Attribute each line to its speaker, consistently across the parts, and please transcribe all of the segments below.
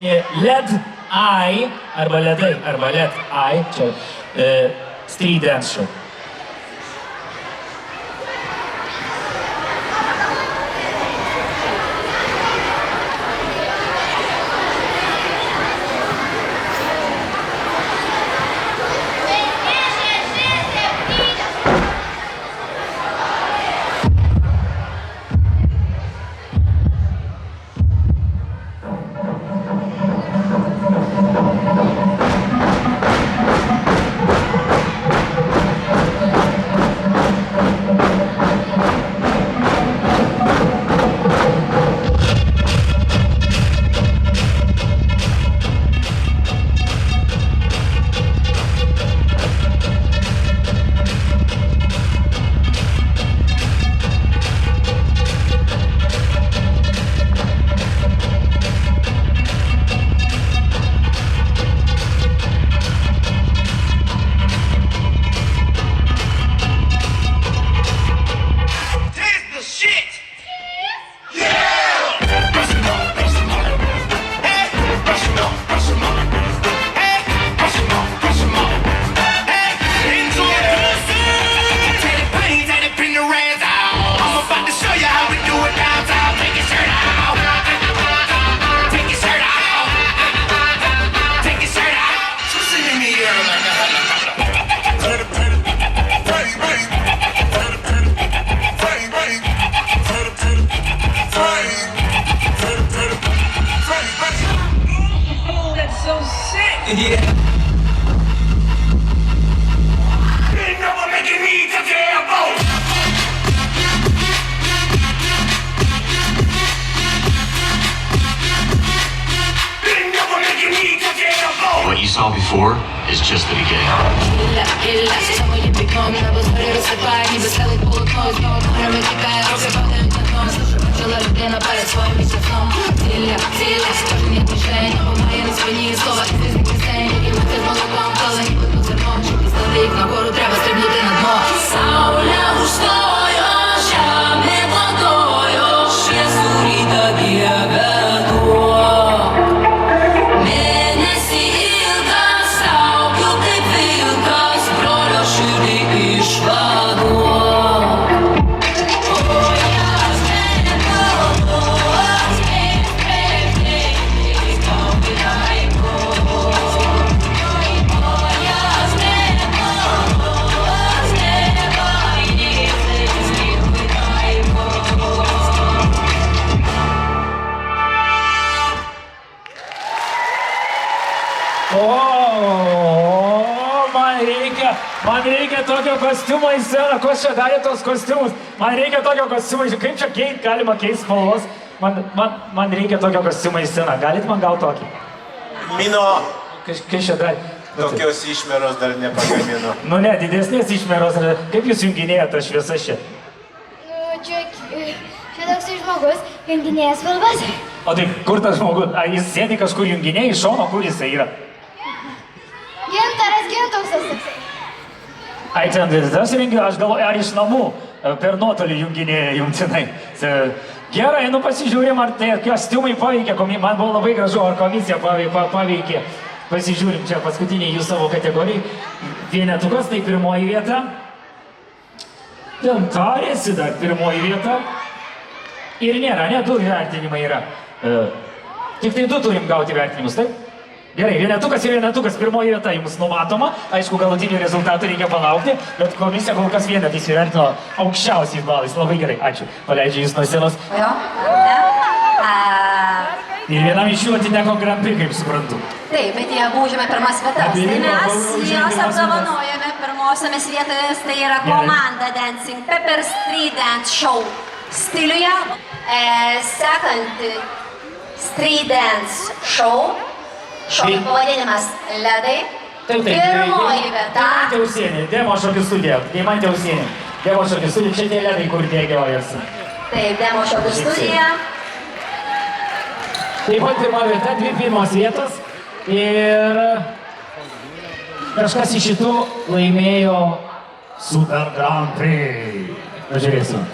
Speaker 1: LED Eye arba ledai, arba LED Eye, čia Street Dance Show.
Speaker 2: Yeah. Ain't never making me to gamble. Ain't never making me to gamble.
Speaker 3: What you saw before is just the beginning.
Speaker 4: Saulė užstojo, žemė vagojo, šviesų rytą gebėduo. Mėnesį ilgas, saugiu kaip vilkas, brolio širdį išvaduo.
Speaker 1: Man reikia tokio kostiumo į sceną, kas čia darė tos kostiumus? Man reikia tokio kostiumo, kaip čia galima keisti spalvos? Man reikia tokio kostiumo į sceną, galit man gauti tokį?
Speaker 5: Mino,
Speaker 1: Kas čia darė?
Speaker 5: tokios išmeros dar nepagamino.
Speaker 1: Nu ne, didesnės išmeros, kaip jūs junginėjate tas šviesas čia?
Speaker 6: Nu, čia toks žmogus, junginėjas spalvas.
Speaker 1: O tai kur tas žmogus? Ar jis sėdi kažkur junginėje iš šono, kur jisai yra?
Speaker 6: Gintaras Gintausas.
Speaker 1: Ai, ten tas renginys, aš galvoju, ar iš namų per nuotolį junginėje jungtinai. Gerai, nu pasižiūrim, ar tai kostiumai paveikė, man buvo labai gražu, ar komisija paveikė. Pasižiūrim, čia paskutiniai jų savo kategorijai. Vienetukas, tai pirmoji vieta. Ten tarėsi dar pirmoji vieta. Ir nėra, ne, du vertinimai yra. Tik tai du turim gauti vertinimus, taip? Gerai, vienetukas ir vienetukas, pirmoji vieta jums numatoma. Aišku, galutinių rezultatų reikia palaukti, bet komisija kol kas vienetais įvertino aukščiausiais balais. Labai gerai, ačiū. Paleidžiu jūs nuo scenos. Ir vienam iš jų atiteko Grand Prix, kaip suprantu.
Speaker 4: Taip, bet jie užėmė pirmas vietas. Tai mes juos apdovanojame pirmosiomis vietomis, tai yra komanda Dancing Pepper Street Dance Show stiliuje. Sekanti Street Dance Show. Šokio pavadinimas ledai. Pirmoji vieta.
Speaker 1: Deimantė Ausienė, Demo šokių studija. Deimantė Ausienė, Demo šokių studija. Čia tie ledai, kur dėgiojasi.
Speaker 4: Taip, Demo šokių studija.
Speaker 1: Taip pat pirma vieta, dvi pirmos vietos. Ir kažkas iš šitų laimėjo Super Grand Prix. Pažiūrėsim.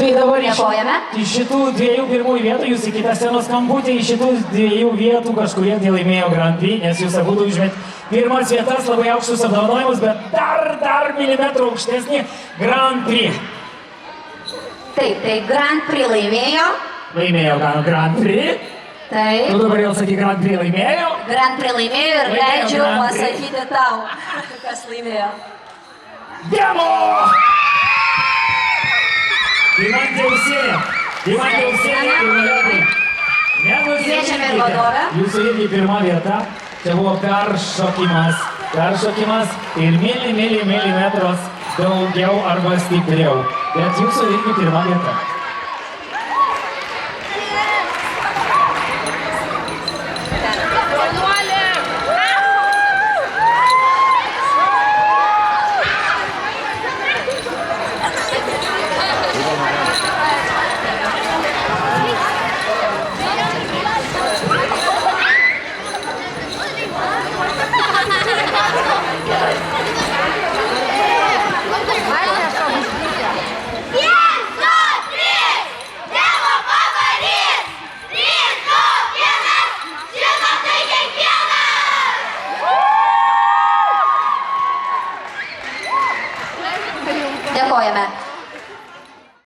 Speaker 1: Tai dabar
Speaker 4: Dėkojame.
Speaker 1: iš šitų dviejų pirmųjų vietų jūs į kitą scenos kamputį, iš šitų dviejų vietų kažkurie tai laimėjo Grand Prix, nes jūs abudu užmet pirmas vietas, labai aukštus apdovanojimus, bet dar milimetrų aukštesnį Grand Prix.
Speaker 4: Taip, tai Grand Prix laimėjo.
Speaker 1: Laimėjo Grand Prix.
Speaker 4: Taip.
Speaker 1: Tu dabar jau sakai, Grand Prix laimėjo.
Speaker 4: Grand Prix laimėjo ir
Speaker 1: Laimėjo
Speaker 4: leidžiu
Speaker 1: Grand Prix.
Speaker 4: pasakyti tau, kas laimėjo.
Speaker 1: Demo! Dimantė Ausinė. Dimantė Ausinė ir Valetai.
Speaker 4: Kviečiame ir vadovę.
Speaker 1: Jūsų irgi pirma vieta. Čia buvo peršokimas. Peršokimas ir milimetros daugiau arba stipriau. Bet jūsų irgi pirma vieta.